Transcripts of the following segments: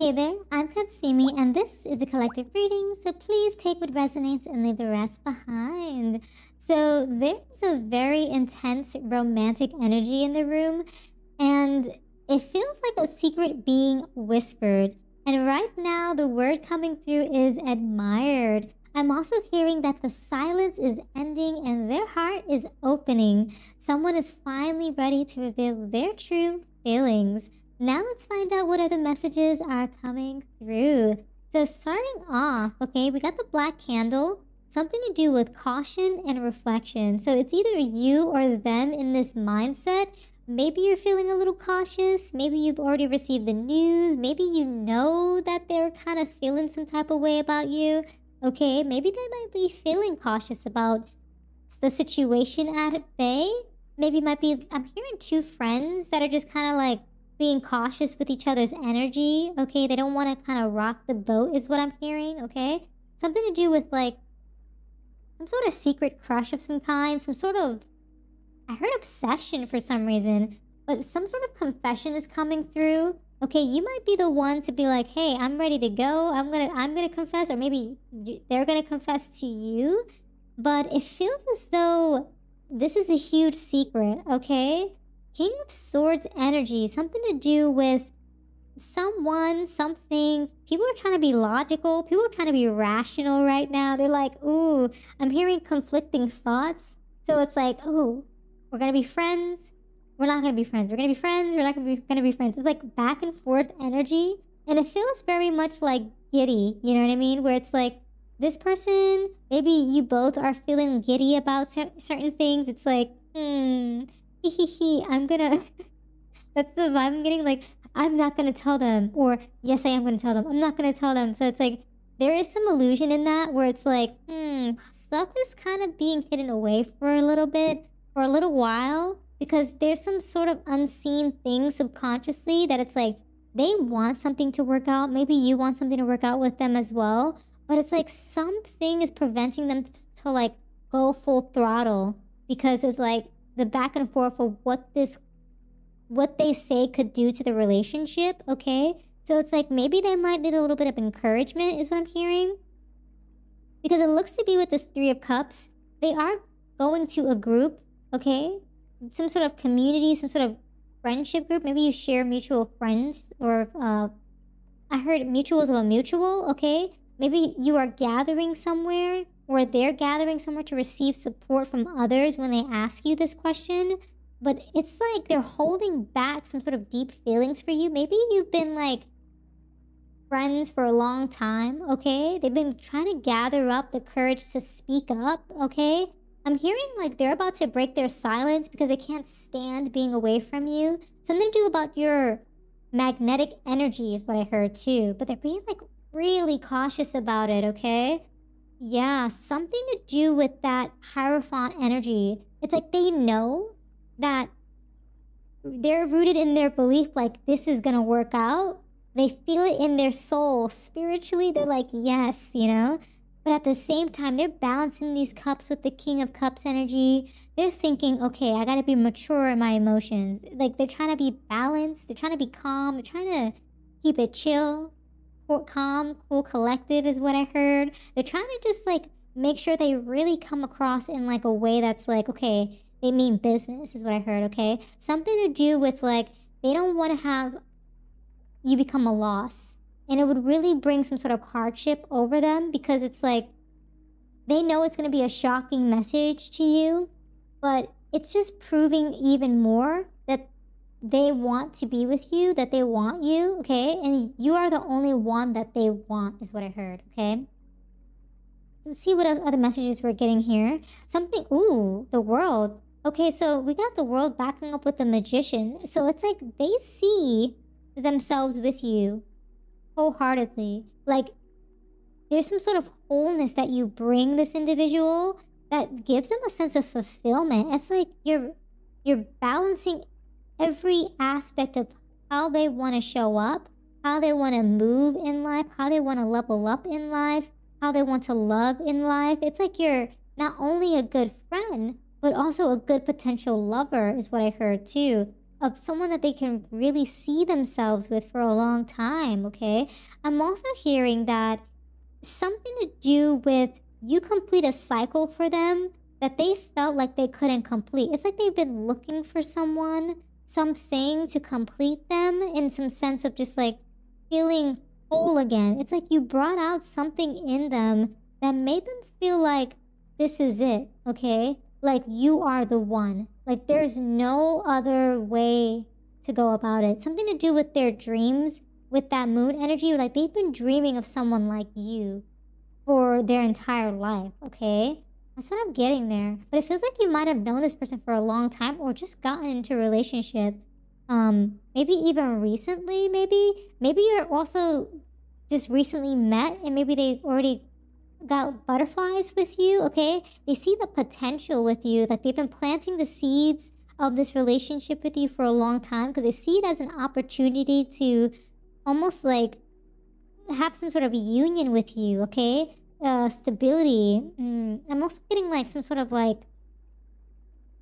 Hey there, I'm Katsumi, and this is a collective reading, so please take what resonates and leave the rest behind. So, there's a very intense romantic energy in the room, and it feels like a secret being whispered. And right now, the word coming through is admired. I'm also hearing that the silence is ending and their heart is opening. Someone is finally ready to reveal their true feelings. Now let's find out what other messages are coming through. So starting off, okay, we got the black candle, something to do with caution and reflection. So it's either you or them in this mindset. Maybe you're feeling a little cautious. Maybe you've already received the news. Maybe you know that they're kind of feeling some type of way about you. Okay, maybe they might be feeling cautious about the situation at bay. Maybe it might be, I'm hearing two friends that are just kind of like being cautious with each other's energy. Okay, they don't want to kind of rock the boat, is what I'm hearing. Okay, something to do with like some sort of secret crush of some kind, some sort of, I heard obsession for some reason, but some sort of confession is coming through. Okay, you might be the one to be like, hey, I'm ready to go. I'm gonna confess, or maybe they're gonna confess to you. But it feels as though this is a huge secret, okay? King of Swords energy, something to do with someone, something. People are trying to be logical. People are trying to be rational right now. They're like, ooh, I'm hearing conflicting thoughts. So it's like, ooh, we're going to be friends. We're not going to be friends. We're going to be friends. We're not going to be friends. It's like back and forth energy. And it feels very much like giddy, you know what I mean? Where it's like, this person, maybe you both are feeling giddy about certain things. It's like, I'm gonna, that's the vibe I'm getting. Like, I'm not gonna tell them. Or, yes, I am gonna tell them. I'm not gonna tell them. So it's like, there is some illusion in that where it's like, stuff is kind of being hidden away for a little bit, for a little while. Because there's some sort of unseen thing subconsciously that it's like, they want something to work out. Maybe you want something to work out with them as well. But it's like something is preventing them to like go full throttle because it's like the back and forth of what they say could do to the relationship. Okay, so it's like maybe they might need a little bit of encouragement is what I'm hearing, because it looks to be with this Three of Cups, they are going to a group. Okay, some sort of community, some sort of friendship group. Maybe you share mutual friends, or I heard mutuals of a mutual. Okay, maybe you are gathering somewhere, or they're gathering somewhere to receive support from others when they ask you this question. But it's like they're holding back some sort of deep feelings for you. Maybe you've been like friends for a long time, okay? They've been trying to gather up the courage to speak up, okay? I'm hearing like they're about to break their silence because they can't stand being away from you. Something to do about your magnetic energy is what I heard too. But they're being like really cautious about it, okay? Yeah, something to do with that Hierophant energy. It's like they know that they're rooted in their belief like this is gonna work out. They feel it in their soul. Spiritually, they're like, yes, you know? But at the same time, they're balancing these cups with the King of Cups energy. They're thinking, okay, I gotta be mature in my emotions. Like, they're trying to be balanced. They're trying to be calm. They're trying to keep it chill. Calm, cool, collective is what I heard. They're trying to just, like, make sure they really come across in, like, a way that's like, okay, they mean business is what I heard, okay? Something to do with, like, they don't want to have you become a loss. And it would really bring some sort of hardship over them because it's like they know it's going to be a shocking message to you, but it's just proving even more that they want to be with you, that they want you, okay? And you are the only one that they want is what I heard, okay? Let's see what other messages we're getting here. Something, ooh, the World. Okay, so we got the World backing up with the Magician. So it's like they see themselves with you wholeheartedly. Like there's some sort of wholeness that you bring this individual that gives them a sense of fulfillment. It's like you're balancing every aspect of how they want to show up, how they want to move in life, how they want to level up in life, how they want to love in life. It's like you're not only a good friend, but also a good potential lover is what I heard too. of someone that they can really see themselves with for a long time, okay? I'm also hearing that something to do with you complete a cycle for them that they felt like they couldn't complete. It's like they've been looking for someone, something to complete them in some sense of just like feeling whole again. It's like you brought out something in them that made them feel like this is it, okay? Like you are the one. Like there's no other way to go about it. Something to do with their dreams, with that moon energy. Like they've been dreaming of someone like you for their entire life, okay? That's what I'm getting there. But it feels like you might have known this person for a long time or just gotten into a relationship. Maybe even recently, maybe. Maybe you're also just recently met and maybe they already got butterflies with you, okay? They see the potential with you. Like they've been planting the seeds of this relationship with you for a long time because they see it as an opportunity to almost like have some sort of union with you, okay? Stability. I'm also getting like some sort of like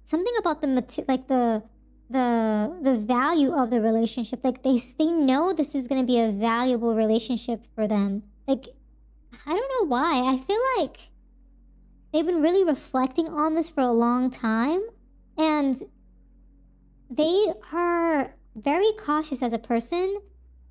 something about the value of the relationship. Like they know this is gonna be a valuable relationship for them. Like I don't know why. I feel like they've been really reflecting on this for a long time, and they are very cautious as a person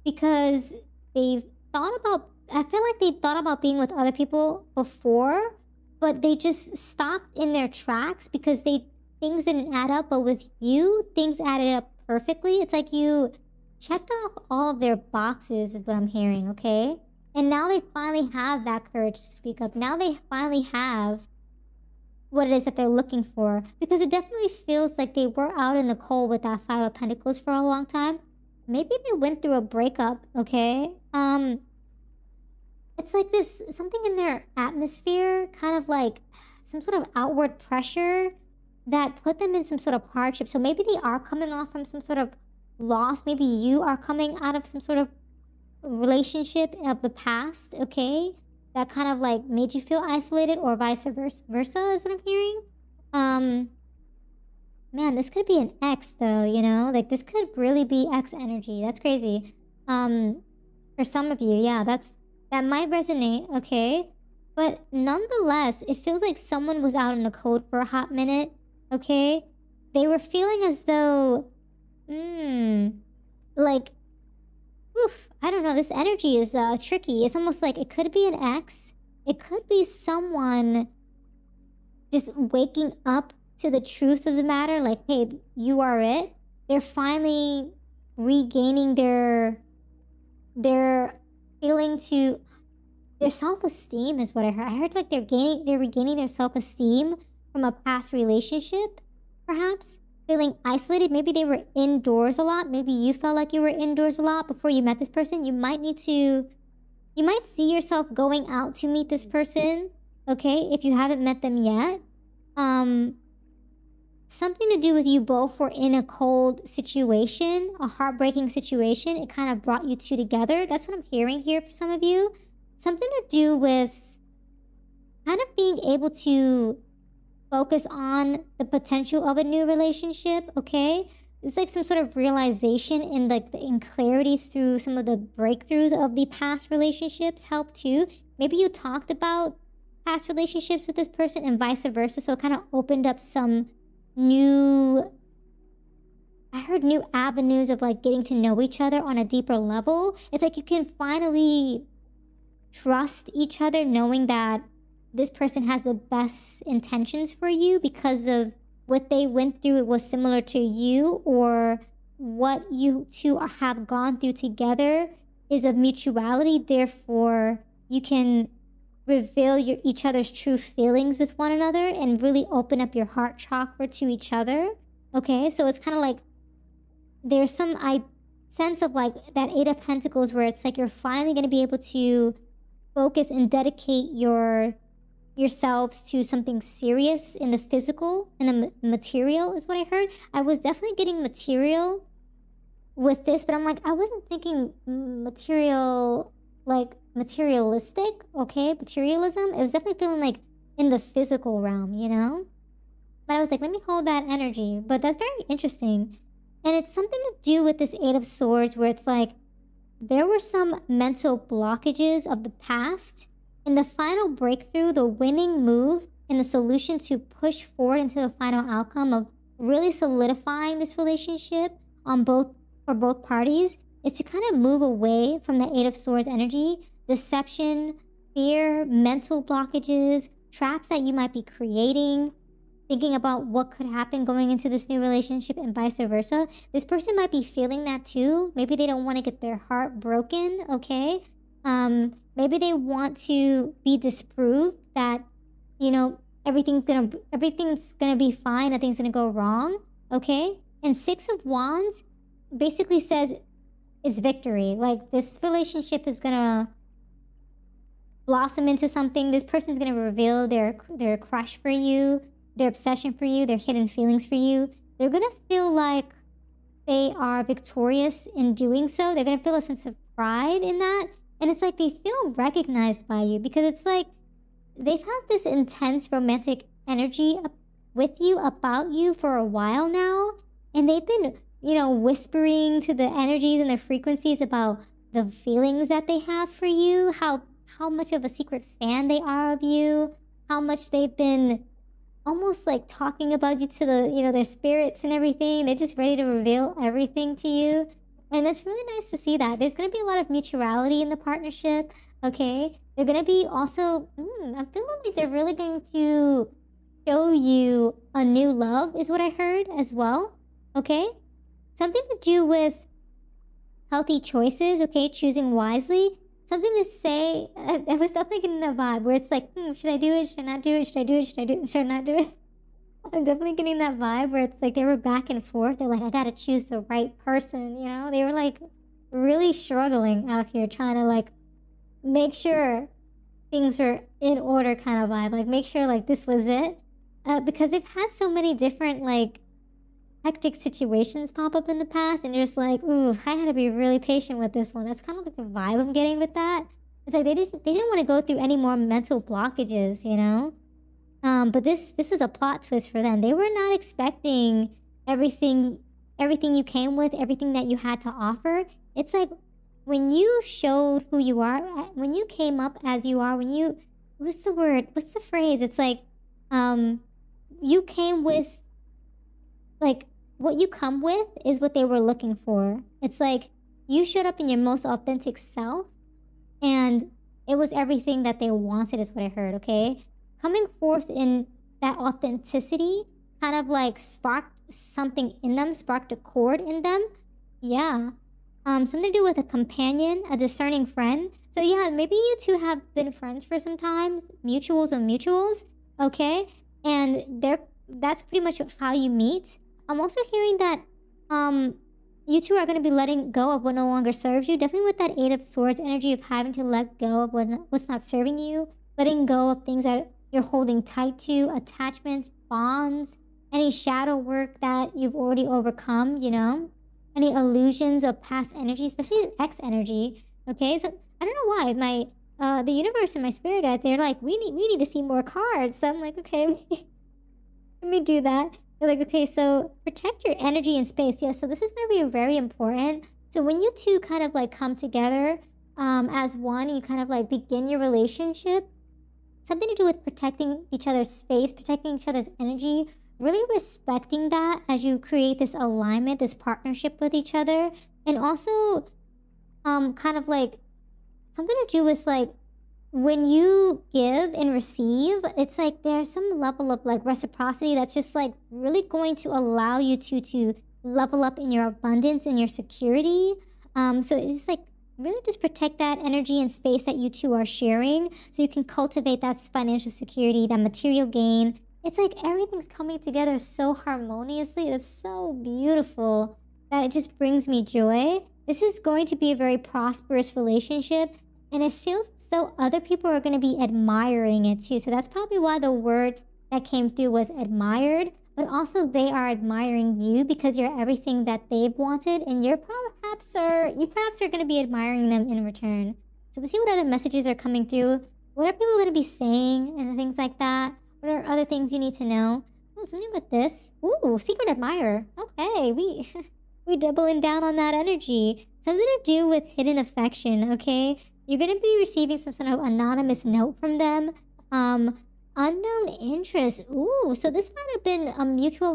because they've thought about, I feel like they thought about being with other people before, but they just stopped in their tracks because things didn't add up. But with you, things added up perfectly. It's like you checked off all of their boxes is what I'm hearing, okay? And now they finally have that courage to speak up. Now they finally have what it is that they're looking for. Because it definitely feels like they were out in the cold with that Five of Pentacles for a long time. Maybe they went through a breakup, okay? It's like this, something in their atmosphere, kind of like some sort of outward pressure that put them in some sort of hardship. So maybe they are coming off from some sort of loss. Maybe you are coming out of some sort of relationship of the past, okay, that kind of like made you feel isolated, or vice versa is what I'm hearing. Man, this could be an ex though, you know, like this could really be ex energy. That's crazy. For some of you, yeah, that might resonate, okay? But nonetheless, it feels like someone was out in the cold for a hot minute, okay? They were feeling as though like, oof, I don't know, this energy is tricky. It's almost like it could be an ex. It could be someone just waking up to the truth of the matter, like, hey, you are it. They're finally regaining their feeling to their self-esteem is what I heard. I heard like they're regaining their self-esteem from a past relationship, perhaps. Feeling isolated. Maybe they were indoors a lot. Maybe you felt like you were indoors a lot before you met this person. You might see yourself going out to meet this person, okay, if you haven't met them yet. Something to do with you both were in a cold situation, a heartbreaking situation. It kind of brought you two together. That's what I'm hearing here for some of you. Something to do with kind of being able to focus on the potential of a new relationship, okay? It's like some sort of realization and like in clarity through some of the breakthroughs of the past relationships help too. Maybe you talked about past relationships with this person and vice versa, so it kind of opened up some new avenues of like getting to know each other on a deeper level. It's like you can finally trust each other knowing that this person has the best intentions for you because of what they went through. It was similar to you, or what you two have gone through together is of mutuality. Therefore, you can reveal each other's true feelings with one another and really open up your heart chakra to each other. Okay, so it's kind of like there's some sense of like that Eight of Pentacles where it's like you're finally going to be able to focus and dedicate yourselves to something serious in the physical and the material is what I heard. I was definitely getting material with this, but I'm like, I wasn't thinking material, like materialistic, okay? Materialism. It was definitely feeling like in the physical realm, you know? But I was like, let me hold that energy. But that's very interesting. And it's something to do with this Eight of Swords where it's like there were some mental blockages of the past. And the final breakthrough, the winning move, and the solution to push forward into the final outcome of really solidifying this relationship for both parties is to kind of move away from the Eight of Swords energy, deception, fear, mental blockages, traps that you might be creating, thinking about what could happen going into this new relationship and vice versa. This person might be feeling that too. Maybe they don't want to get their heart broken, okay? Maybe they want to be disproved that, you know, everything's gonna be fine, nothing's gonna go wrong, okay? And Six of Wands basically says it's victory. Like, this relationship is gonna blossom into something. This person's gonna reveal their crush for you, their obsession for you, their hidden feelings for you. They're gonna feel like they are victorious in doing so. They're gonna feel a sense of pride in that. And it's like they feel recognized by you because it's like they've had this intense romantic energy with you, about you for a while now. And they've been, you know, whispering to the energies and the frequencies about the feelings that they have for you, how much of a secret fan they are of you, how much they've been almost like talking about you to the, you know, their spirits and everything. They're just ready to reveal everything to you. And it's really nice to see that. There's going to be a lot of mutuality in the partnership, okay? They're going to be also, I'm feeling like they're really going to show you a new love is what I heard as well, okay? Something to do with healthy choices, okay? Choosing wisely. Something to say, I was definitely getting that vibe where it's like, should I do it? Should I not do it? Should I do it? Should I do it? Should I not do it? I'm definitely getting that vibe where it's like they were back and forth. They're like, I gotta choose the right person, you know? They were like really struggling out here trying to like make sure things were in order kind of vibe. Like make sure like this was it. Because they've had so many different like hectic situations pop up in the past and you're just like, ooh, I gotta be really patient with this one. That's kind of like the vibe I'm getting with that. It's like they didn't want to go through any more mental blockages, you know? But this was a plot twist for them. They were not expecting everything you came with, everything that you had to offer. It's like when you showed who you are, when you came up as you are, what's the phrase? It's like, you came with, like, what you come with is what they were looking for. It's like you showed up in your most authentic self and it was everything that they wanted is what I heard, okay? Coming forth in that authenticity kind of like sparked something in them, sparked a chord in them. Yeah. Something to do with a companion, a discerning friend. So yeah, maybe you two have been friends for some time, mutuals, okay? And that's pretty much how you meet. I'm also hearing that you two are going to be letting go of what no longer serves you. Definitely with that Eight of Swords energy of having to let go of what's not serving you, letting go of things that you're holding tight to, attachments, bonds, any shadow work that you've already overcome, you know, any illusions of past energy, especially X energy. Okay, so I don't know why the universe and my spirit guides, they're like, we need to see more cards. So I'm like, okay, let me do that. They're like, okay, so protect your energy and space. Yeah, so this is going to be very important. So when you two kind of like come together as one, you kind of like begin your relationship, something to do with protecting each other's space, protecting each other's energy, really respecting that as you create this alignment, this partnership with each other. And also kind of like something to do with like when you give and receive, it's like there's some level of like reciprocity that's just like really going to allow you to level up in your abundance and your security. So it's like really just protect that energy and space that you two are sharing so you can cultivate that financial security, that material gain. It's like everything's coming together so harmoniously. It's so beautiful that it just brings me joy. This is going to be a very prosperous relationship, and it feels as though other people are going to be admiring it too. So that's probably why the word that came through was admired, but also they are admiring you because you're everything that they've wanted, and you perhaps are going to be admiring them in return. So let's see what other messages are coming through. What are people going to be saying and things like that? What are other things you need to know? Oh, something with this. Ooh, secret admirer. Okay, we doubling down on that energy. Something to do with hidden affection, okay? You're gonna be receiving some sort of anonymous note from them. Unknown interest. Ooh, so this might have been a mutual,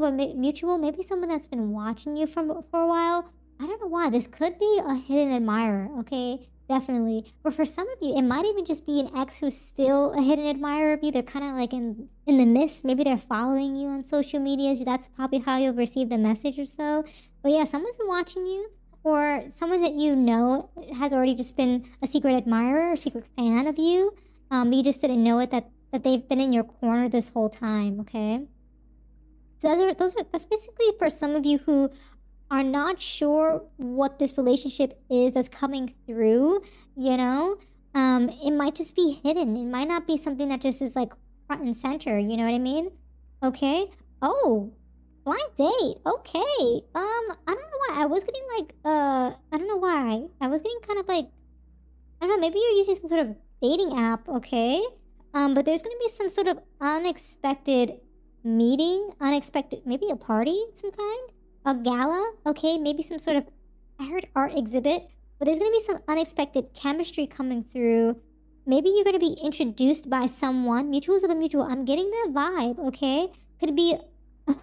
maybe someone that's been watching you for a while. I don't know why. This could be a hidden admirer, okay? Definitely. But for some of you, it might even just be an ex who's still a hidden admirer of you. They're kind of like in the mist. Maybe they're following you on social media. That's probably how you'll receive the message or so. But yeah, someone's been watching you, or someone that you know has already just been a secret admirer or secret fan of you. You just didn't know it, that they've been in your corner this whole time, okay? So that's basically for some of you who are not sure what this relationship is that's coming through, you know? It might just be hidden. It might not be something that just is like front and center, you know what I mean? Okay. Oh, blind date. Okay. I don't know why. I was getting like I don't know why. I was getting kind of like, I don't know, maybe you're using some sort of dating app, okay? But there's gonna be some sort of unexpected meeting, maybe a party of some kind, a gala, okay? Maybe some sort of, I heard art exhibit, but there's gonna be some unexpected chemistry coming through. Maybe you're gonna be introduced by someone, mutuals of a mutual. I'm getting that vibe, okay? Could be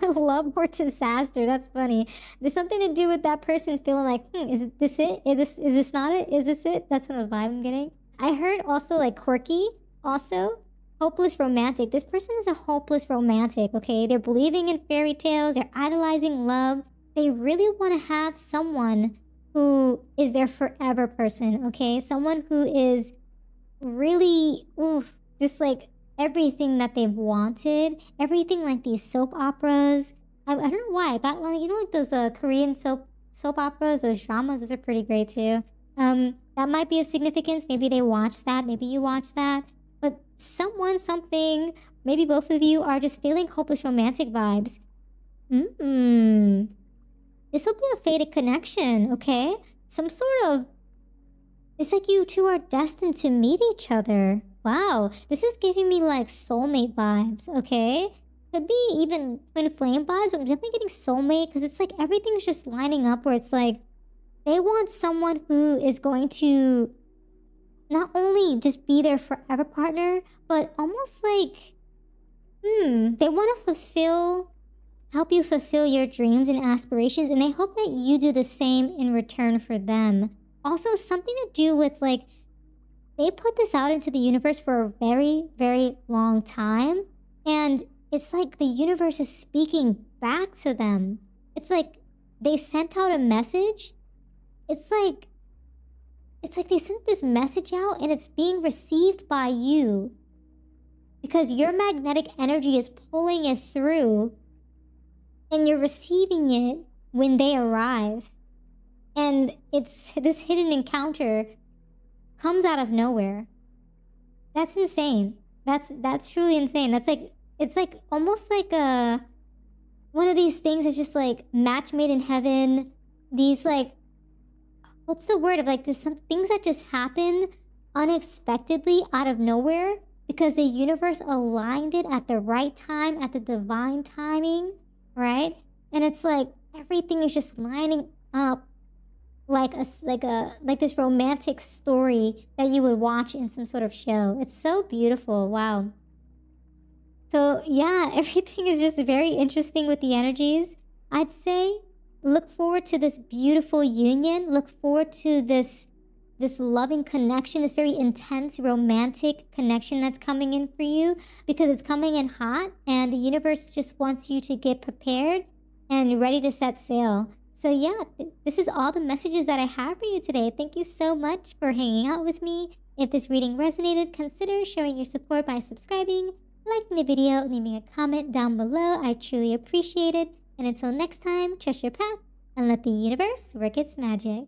love or disaster. That's funny. There's something to do with that person's feeling like, is this it? Is this not it? Is this it? That's what a vibe I'm getting. I heard also like quirky, also hopeless romantic. This person is a hopeless romantic, okay? They're believing in fairy tales, they're idolizing love. They really want to have someone who is their forever person, okay? Someone who is really, just like everything that they've wanted, everything like these soap operas. I don't know why I got one. You know, like those Korean soap operas, those dramas. Those are pretty great too. That might be of significance. Maybe they watch that. Maybe you watch that. But someone, something, maybe both of you are just feeling hopeless romantic vibes. This will be a fated connection, okay? Some sort of, it's like you two are destined to meet each other. Wow, this is giving me like soulmate vibes, okay? Could be even twin flame vibes, but I'm definitely getting soulmate because it's like everything's just lining up where it's like they want someone who is going to not only just be their forever partner, but almost like, they want to help you fulfill your dreams and aspirations, and they hope that you do the same in return for them. Also, something to do with like, they put this out into the universe for a very, very long time, and it's like the universe is speaking back to them. It's like they sent out a message. It's like they sent this message out and it's being received by you because your magnetic energy is pulling it through and you're receiving it when they arrive. And it's this hidden encounter comes out of nowhere. That's insane. That's truly insane. That's like, it's like almost like one of these things that's just like match made in heaven. These like, what's the word of like this, some things that just happen unexpectedly out of nowhere because the universe aligned it at the right time, at the divine timing, right? And it's like everything is just lining up like this romantic story that you would watch in some sort of show. It's so beautiful. Wow. So yeah, everything is just very interesting with the energies. I'd say look forward to this beautiful union. Look forward to this loving connection, this very intense romantic connection that's coming in for you because it's coming in hot and the universe just wants you to get prepared and ready to set sail. So yeah, this is all the messages that I have for you today. Thank you so much for hanging out with me. If this reading resonated, consider showing your support by subscribing, liking the video, and leaving a comment down below. I truly appreciate it. And until next time, trust your path and let the universe work its magic.